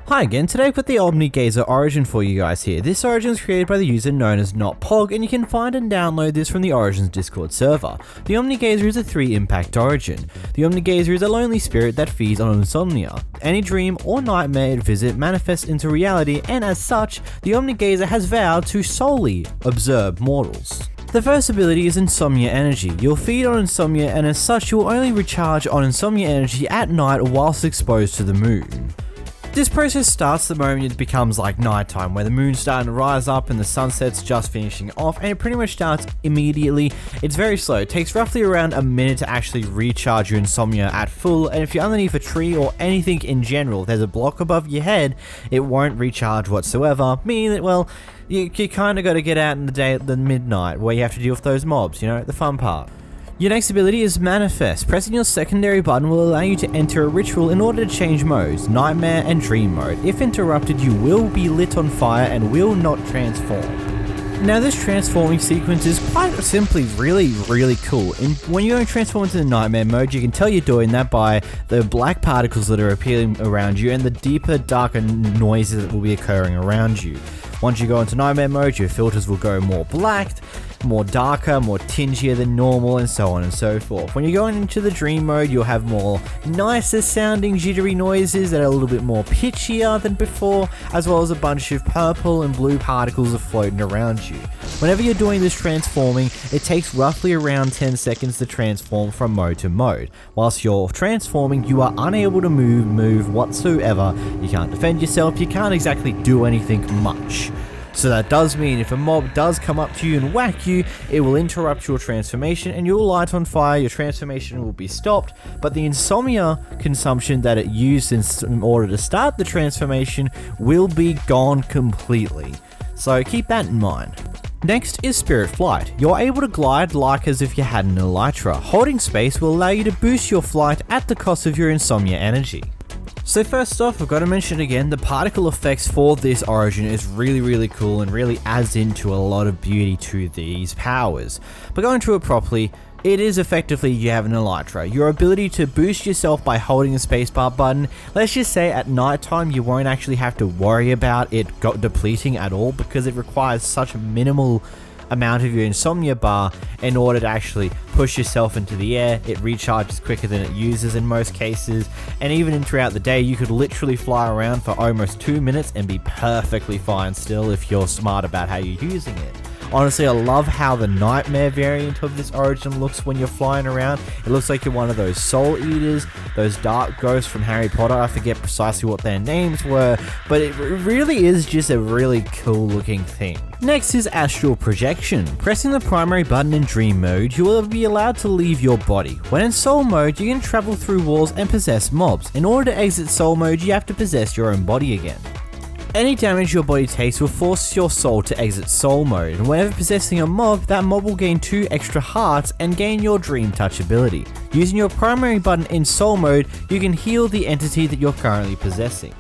Hi again, today I've got the Omni origin for you guys here. This origin is created by the user known as NotPog, and you can find and download this from the Origins Discord server. The Omni is a 3-impact origin. The Omni is a lonely spirit that feeds on insomnia. Any dream or nightmare it visits manifests into reality, and as such, the Omni has vowed to solely observe mortals. The first ability is Insomnia Energy. You'll feed on insomnia, and as such you'll only recharge on insomnia energy at night whilst exposed to the moon. This process starts the moment it becomes like nighttime, where the moon's starting to rise up and the sunset's just finishing off, and it pretty much starts immediately. It's very slow. It takes roughly around a minute to actually recharge your insomnia at full, and if you're underneath a tree or anything in general, if there's a block above your head, it won't recharge whatsoever, meaning that, well, you kind of got to get out in the day at the midnight where you have to deal with those mobs, you know, the fun part. Your next ability is Manifest. Pressing your secondary button will allow you to enter a ritual in order to change modes, Nightmare and Dream mode. If interrupted, you will be lit on fire and will not transform. Now this transforming sequence is quite simply really cool. When you're going to transform into the Nightmare mode, you can tell you're doing that by the black particles that are appearing around you and the deeper, darker noises that will be occurring around you. Once you go into Nightmare mode, your filters will go more black, more darker, more tingier than normal, and so on and so forth. When you're going into the Dream mode, you'll have more nicer sounding jittery noises that are a little bit more pitchier than before, as well as a bunch of purple and blue particles are floating around you. Whenever you're doing this transforming, it takes roughly around 10 seconds to transform from mode to mode. Whilst you're transforming, you are unable to move whatsoever. You can't defend yourself, you can't exactly do anything much. So that does mean if a mob does come up to you and whack you, it will interrupt your transformation and you'll light on fire, your transformation will be stopped, but the insomnia consumption that it used in order to start the transformation will be gone completely. So keep that in mind. Next is Spirit Flight. You're able to glide like as if you had an elytra. Holding space will allow you to boost your flight at the cost of your insomnia energy. So first off, I've got to mention again, the particle effects for this origin is really cool and really adds into a lot of beauty to these powers. But going through it properly, it is effectively you have an elytra. Your ability to boost yourself by holding the spacebar button, let's just say at nighttime you won't actually have to worry about it depleting at all because it requires such a minimal amount of your insomnia bar in order to actually push yourself into the air. It recharges quicker than it uses in most cases, and even throughout the day you could literally fly around for almost 2 minutes and be perfectly fine still if you're smart about how you're using it. Honestly, I love how the Nightmare variant of this origin looks when you're flying around. It looks like you're one of those soul eaters, those dark ghosts from Harry Potter. I forget precisely what their names were, but it really is just a really cool looking thing. Next is Astral Projection. Pressing the primary button in Dream mode, you will be allowed to leave your body. When in Soul mode, you can travel through walls and possess mobs. In order to exit Soul mode, you have to possess your own body again. Any damage your body takes will force your soul to exit soul mode, and whenever possessing a mob, that mob will gain 2 extra hearts and gain your Dream Touch ability. Using your primary button in soul mode, you can heal the entity that you're currently possessing.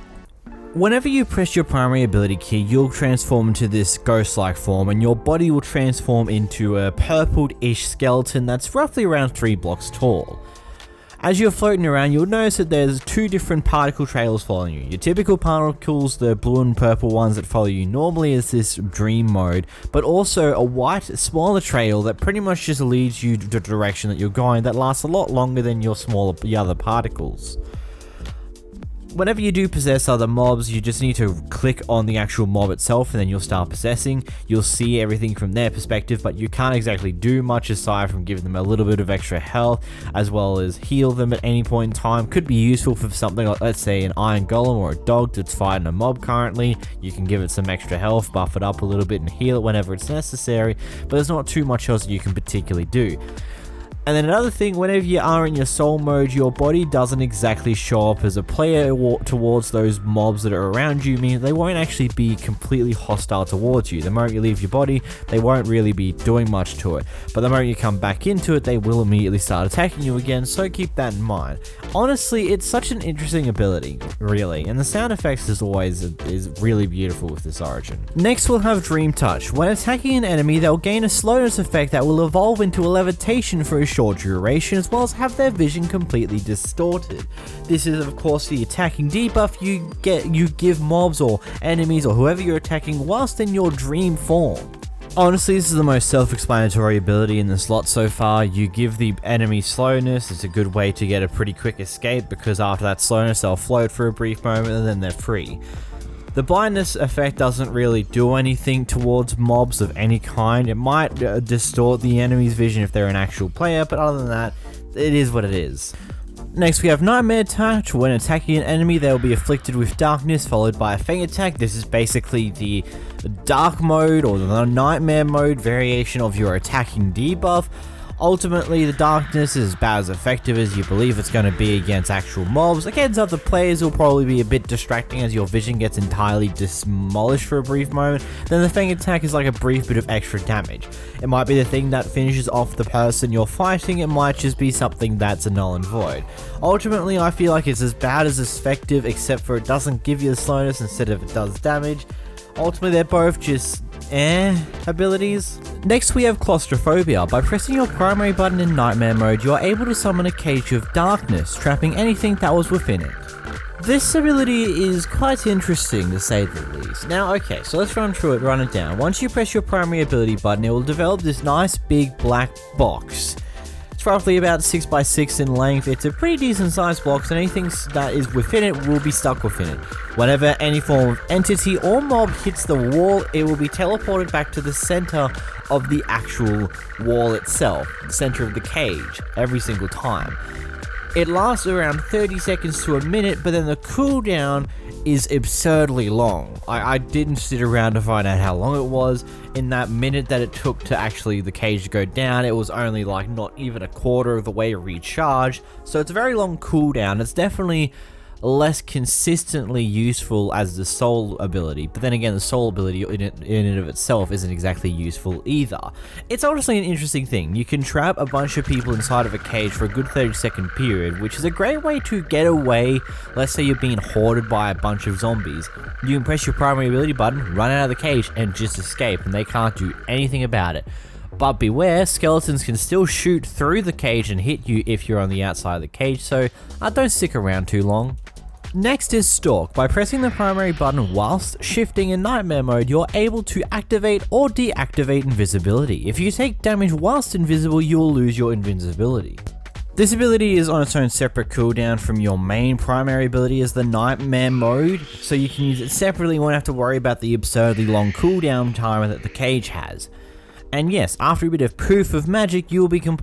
Whenever you press your primary ability key, you'll transform into this ghost-like form, and your body will transform into a purpled-ish skeleton that's roughly around 3 blocks tall. As you're floating around, you'll notice that there's 2 different particle trails following you. Your typical particles, the blue and purple ones that follow you normally is this Dream mode, but also a white, smaller trail that pretty much just leads you to the direction that you're going that lasts a lot longer than your other particles. Whenever you do possess other mobs, you just need to click on the actual mob itself and then you'll start possessing. You'll see everything from their perspective, but you can't exactly do much aside from giving them a little bit of extra health, as well as heal them at any point in time. Could be useful for something like, let's say, an iron golem or a dog that's fighting a mob currently. You can give it some extra health, buff it up a little bit and heal it whenever it's necessary, but there's not too much else you can particularly do. And then another thing, whenever you are in your soul mode, your body doesn't exactly show up as a player towards those mobs that are around you, meaning they won't actually be completely hostile towards you. The moment you leave your body, they won't really be doing much to it. But the moment you come back into it, they will immediately start attacking you again, so keep that in mind. Honestly, it's such an interesting ability, really, and the sound effects is really beautiful with this origin. Next we'll have Dream Touch. When attacking an enemy, they'll gain a slowness effect that will evolve into a levitation for a short duration, as well as have their vision completely distorted. This is of course the attacking debuff you give mobs or enemies or whoever you're attacking whilst in your dream form. Honestly, this is the most self-explanatory ability in the slot so far. You give the enemy slowness. It's a good way to get a pretty quick escape, because after that slowness they'll float for a brief moment and then they're free. The blindness effect doesn't really do anything towards mobs of any kind. It might distort the enemy's vision if they're an actual player, but other than that, it is what it is. Next we have Nightmare Touch. When attacking an enemy, they will be afflicted with darkness followed by a faint attack. This is basically the dark mode or the nightmare mode variation of your attacking debuff. Ultimately, the darkness is about as effective as you believe it's going to be against actual mobs. Against other players, it will probably be a bit distracting as your vision gets entirely demolished for a brief moment. Then the faint attack is like a brief bit of extra damage. It might be the thing that finishes off the person you're fighting. It might just be something that's a null and void. Ultimately, I feel like it's about as effective, except for it doesn't give you the slowness instead of it does damage. Ultimately, they're both just abilities. Next we have Claustrophobia. By pressing your primary button in Nightmare mode, you are able to summon a cage of darkness, trapping anything that was within it. This ability is quite interesting to say the least. Now okay, so let's run it down. Once you press your primary ability button, it will develop this nice big black box. It's roughly about 6x6 in length. It's a pretty decent sized box, and anything that is within it will be stuck within it. Whenever any form of entity or mob hits the wall, it will be teleported back to the center of the actual wall itself, the center of the cage, every single time. It lasts around 30 seconds to a minute, but then the cooldown is absurdly long. I didn't sit around to find out how long it was. In that minute that it took to actually the cage to go down, it was only like not even a quarter of the way recharged. So it's a very long cooldown. It's definitely less consistently useful as the soul ability, but then again the soul ability in and of itself isn't exactly useful either. It's honestly an interesting thing. You can trap a bunch of people inside of a cage for a good 30-second period, which is a great way to get away. Let's say you're being hoarded by a bunch of zombies. You can press your primary ability button, run out of the cage, and just escape, and they can't do anything about it. But beware, skeletons can still shoot through the cage and hit you if you're on the outside of the cage, so don't stick around too long. Next is Stalk. By pressing the primary button whilst shifting in Nightmare mode, you're able to activate or deactivate invisibility. If you take damage whilst invisible, you will lose your invisibility. This ability is on its own separate cooldown from your main primary ability as the Nightmare mode, so you can use it separately and won't have to worry about the absurdly long cooldown time that the cage has. And yes, after a bit of proof of magic, you will become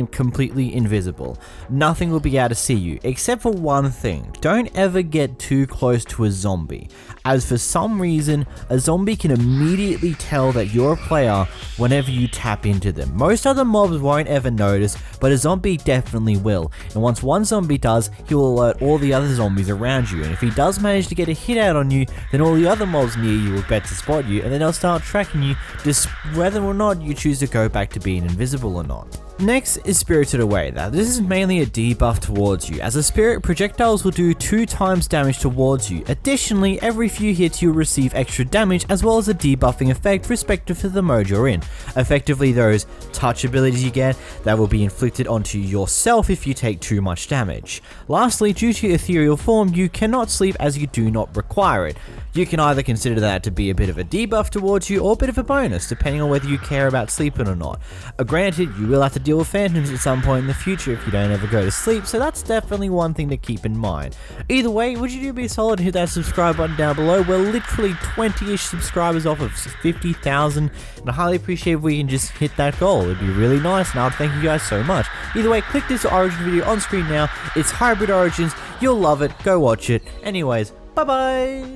completely invisible. Nothing will be able to see you, except for one thing. Don't ever get too close to a zombie, as for some reason, a zombie can immediately tell that you're a player whenever you tap into them. Most other mobs won't ever notice, but a zombie definitely will. And once one zombie does, he will alert all the other zombies around you. And if he does manage to get a hit out on you, then all the other mobs near you will bet to spot you, and then they'll start tracking you, just whether or not you choose to go back to being invisible or not. Next is Spirited Away. Now this is mainly a debuff towards you. As a spirit, projectiles will do 2 times damage towards you. Additionally, every few hits you'll receive extra damage as well as a debuffing effect respective to the mode you're in. Effectively, those touch abilities you get that will be inflicted onto yourself if you take too much damage. Lastly, due to ethereal form, you cannot sleep as you do not require it. You can either consider that to be a bit of a debuff towards you or a bit of a bonus, depending on whether you care about sleeping or not. Granted, you will have to deal with phantoms at some point in the future if you don't ever go to sleep, so that's definitely one thing to keep in mind. Either way, would you do me a solid and hit that subscribe button down below? We're literally 20-ish subscribers off of 50,000, and I highly appreciate if we can just hit that goal. It'd be really nice, and I'd thank you guys so much. Either way, click this Origin video on screen now. It's Hybrid Origins. You'll love it. Go watch it. Anyways, bye-bye!